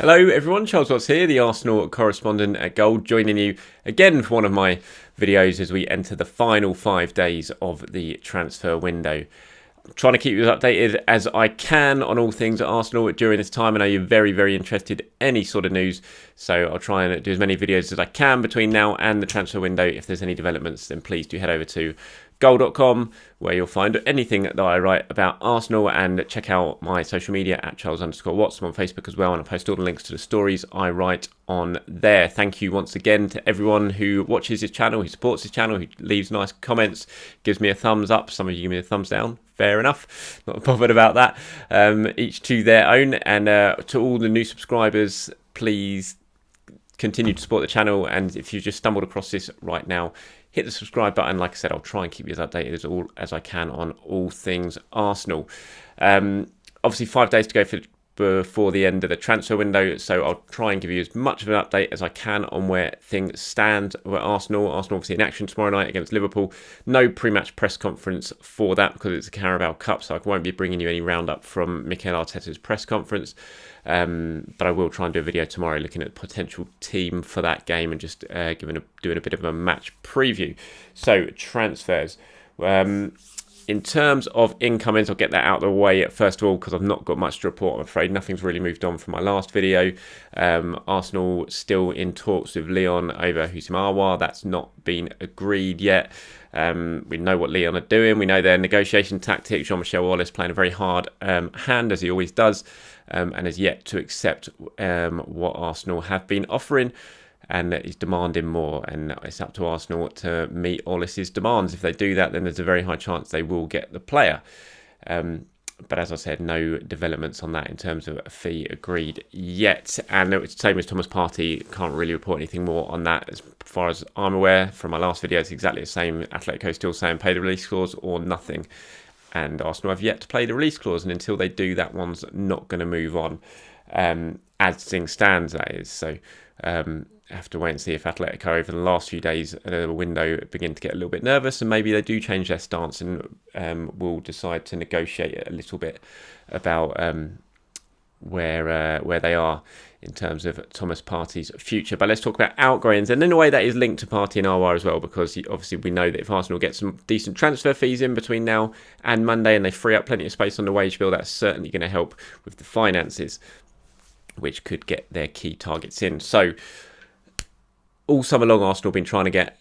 Hello everyone, Charles Watts here, the Arsenal correspondent at Gold, joining you again for one of my videos as we enter the final 5 days of the transfer window. I'm trying to keep you as updated as I can on all things at Arsenal during this time. I know you're very interested in any sort of news, so I'll try and do as many videos as I can between now and the transfer window. If there's any developments, then please do head over to goal.com, where you'll find anything that I write about Arsenal, and check out my social media at Charles_Watts. I'm on Facebook as well, and I post all the links to the stories I write on there. Thank you once again to everyone who watches this channel, who supports this channel, who leaves nice comments, gives me a thumbs up. Some of you give me a thumbs down. Fair enough, not bothered about that. Each to their own. And to all the new subscribers, please continue to support the channel. And if you just stumbled across this right now, hit the subscribe button. Like I said, I'll try and keep you as updated as I can on all things Arsenal. Obviously, 5 days to go before the end of the transfer window, so I'll try and give you as much of an update as I can on where things stand with Arsenal. Arsenal obviously in action tomorrow night against Liverpool. No pre-match press conference for that because it's a Carabao Cup, so I won't be bringing you any roundup from Mikel Arteta's press conference. But I will try and do a video tomorrow looking at the potential team for that game and just doing a bit of a match preview. So transfers. In terms of incomings, I'll get that out of the way first of all because I've not got much to report, I'm afraid. Nothing's really moved on from my last video. Arsenal still in talks with Lyon over Houssem Aouar. That's not been agreed yet. We know what Lyon are doing. We know their negotiation tactics. Jean-Michel Wallace playing a very hard hand, as he always does, and has yet to accept what Arsenal have been offering. And is demanding more, and it's up to Arsenal to meet Wallace's demands. If they do that, then there's a very high chance they will get the player. But as I said, no developments on that in terms of a fee agreed yet. And it's the same as Thomas Partey. Can't really report anything more on that as far as I'm aware. From my last video, it's exactly the same. Atletico still saying pay the release clause or nothing. And Arsenal have yet to play the release clause. And until they do, that one's not going to move on. As things stand, that is. So have to wait and see if Atletico over the last few days of the window begin to get a little bit nervous, and maybe they do change their stance and will decide to negotiate a little bit about where they are in terms of Thomas Partey's future. But let's talk about outgoings, and in a way that is linked to Partey and Aouar as well, because obviously we know that if Arsenal get some decent transfer fees in between now and Monday and they free up plenty of space on the wage bill, that's certainly going to help with the finances, which could get their key targets in. So all summer long, Arsenal have been trying to get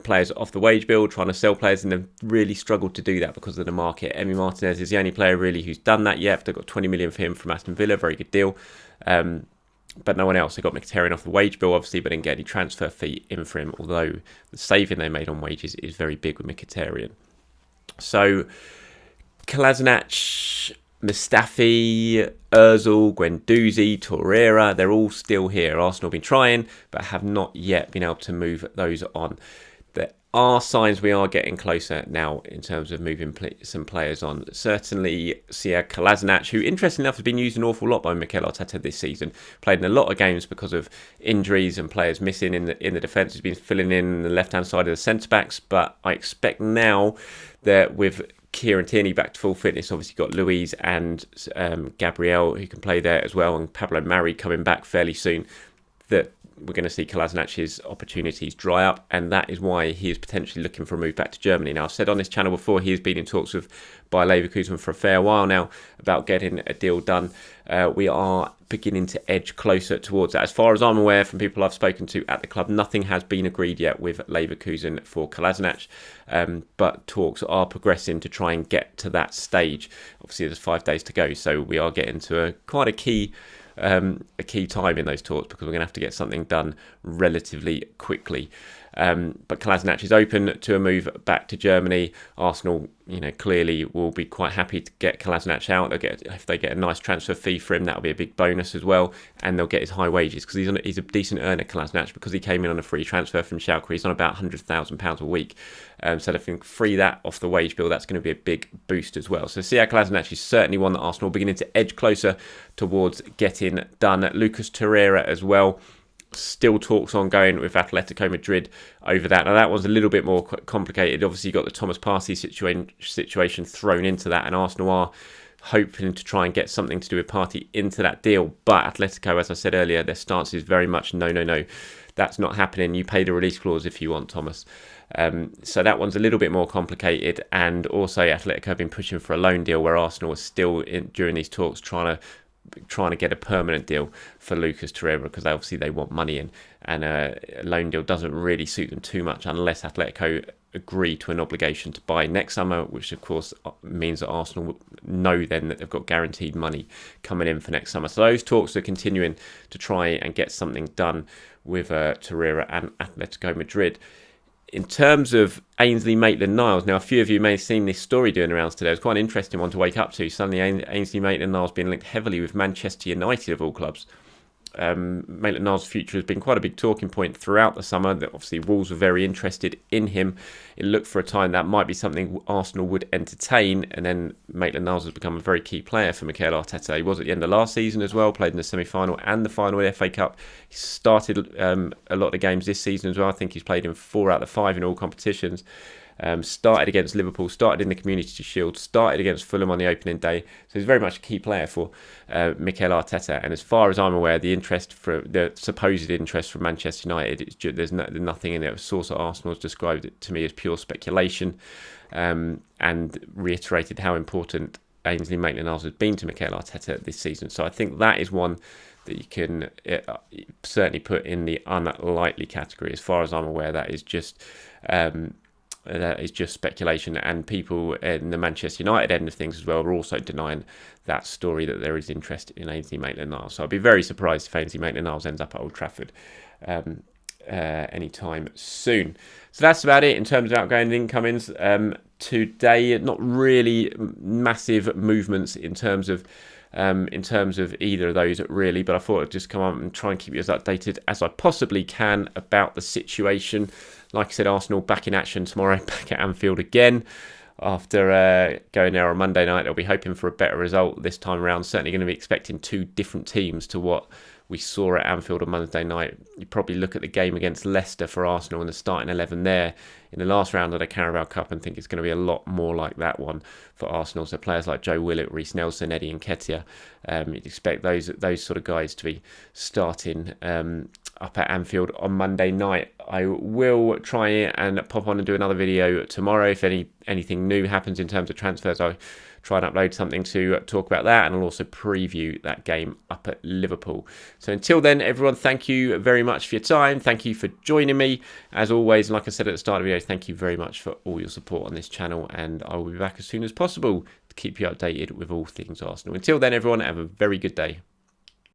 players off the wage bill, trying to sell players, and they've really struggled to do that because of the market. Emi Martinez is the only player really who's done that yet. They've got 20 million for him from Aston Villa, very good deal. But no one else. They got Mkhitaryan off the wage bill, obviously, but didn't get any transfer fee in for him, although the saving they made on wages is very big with Mkhitaryan. So Kolasinac, Mustafi, Ozil, Guendouzi, Torreira, they're all still here. Arsenal have been trying, but have not yet been able to move those on. There are signs we are getting closer now in terms of moving some players on. Certainly, Sead Kolasinac, who interestingly enough has been used an awful lot by Mikel Arteta this season, played in a lot of games because of injuries and players missing in the defence. He's been filling in the left-hand side of the centre-backs, but I expect now that with Kieran Tierney back to full fitness, obviously got Luiz and Gabriel who can play there as well, and Pablo Mari coming back fairly soon, that we're going to see Kolasinac's opportunities dry up, and that is why he is potentially looking for a move back to Germany. Now, I've said on this channel before, he has been in talks with Bayer Leverkusen for a fair while now about getting a deal done. We are beginning to edge closer towards that. As far as I'm aware, from people I've spoken to at the club, nothing has been agreed yet with Leverkusen for Kolasinac, but talks are progressing to try and get to that stage. Obviously, there's 5 days to go, so we are getting to quite a key time in those talks, because we're going to have to get something done relatively quickly. But Kolasinac is open to a move back to Germany. Arsenal, clearly will be quite happy to get Kolasinac out. If they get a nice transfer fee for him, that'll be a big bonus as well, and they'll get his high wages, because he's a decent earner, Kolasinac, because he came in on a free transfer from Schalke. He's on about £100,000 a week, so if they can free that off the wage bill, that's going to be a big boost as well. So Sead Kolasinac is certainly one that Arsenal are beginning to edge closer towards getting done. Lucas Torreira as well. Still talks ongoing with Atletico Madrid over that. Now, that was a little bit more complicated. Obviously, you got the Thomas Partey situation thrown into that, and Arsenal are hoping to try and get something to do with Partey into that deal. But Atletico, as I said earlier, their stance is very much no. That's not happening. You pay the release clause if you want, Thomas. So that one's a little bit more complicated. And also Atletico have been pushing for a loan deal, where Arsenal was still during these talks trying to get a permanent deal for Lucas Torreira, because obviously they want money in, and a loan deal doesn't really suit them too much unless Atletico agree to an obligation to buy next summer, which of course means that Arsenal know then that they've got guaranteed money coming in for next summer. So those talks are continuing to try and get something done with Torreira and Atletico Madrid. In terms of Ainsley Maitland-Niles, now a few of you may have seen this story doing the rounds today. It was quite an interesting one to wake up to. Suddenly Ainsley Maitland-Niles being linked heavily with Manchester United of all clubs. Maitland-Niles' future has been quite a big talking point throughout the summer. That obviously Wolves were very interested in him. It looked for a time that might be something Arsenal would entertain, and then Maitland-Niles has become a very key player for Mikel Arteta. He was at the end of last season as well, played in the semi-final and the final of the FA Cup. He started a lot of games this season as well. I think he's played in 4 out of the 5 in all competitions. Started against Liverpool, started in the Community Shield, started against Fulham on the opening day. So he's very much a key player for Mikel Arteta. And as far as I'm aware, the supposed interest from Manchester United, there's nothing in it. A source at Arsenal has described it to me as pure speculation, and reiterated how important Ainsley Maitland-Niles has been to Mikel Arteta this season. So I think that is one that you can certainly put in the unlikely category. As far as I'm aware, that is just speculation, and people in the Manchester United end of things as well are also denying that story, that there is interest in Ainsley Maitland-Niles. So I'd be very surprised if Ainsley Maitland-Niles ends up at Old Trafford anytime soon. So that's about it in terms of outgoing and incomings today. Not really massive movements in terms of either of those really, but I thought I'd just come on and try and keep you as updated as I possibly can about the situation. Like I said, Arsenal back in action tomorrow, back at Anfield again. After going there on Monday night, they'll be hoping for a better result this time around. Certainly going to be expecting 2 different teams to what we saw at Anfield on Monday night. You probably look at the game against Leicester for Arsenal and the starting 11 there in the last round of the Carabao Cup and think it's going to be a lot more like that one for Arsenal. So players like Joe Willett, Reece Nelson, Eddie Nketiah, you'd expect those sort of guys to be starting up at Anfield on Monday night. I will try and pop on and do another video tomorrow if anything new happens in terms of transfers. I'll try and upload something to talk about that, and I'll also preview that game up at Liverpool. So until then, everyone, thank you very much for your time. Thank you for joining me. As always, like I said at the start of the video, thank you very much for all your support on this channel, and I will be back as soon as possible to keep you updated with all things Arsenal. Until then, everyone, have a very good day.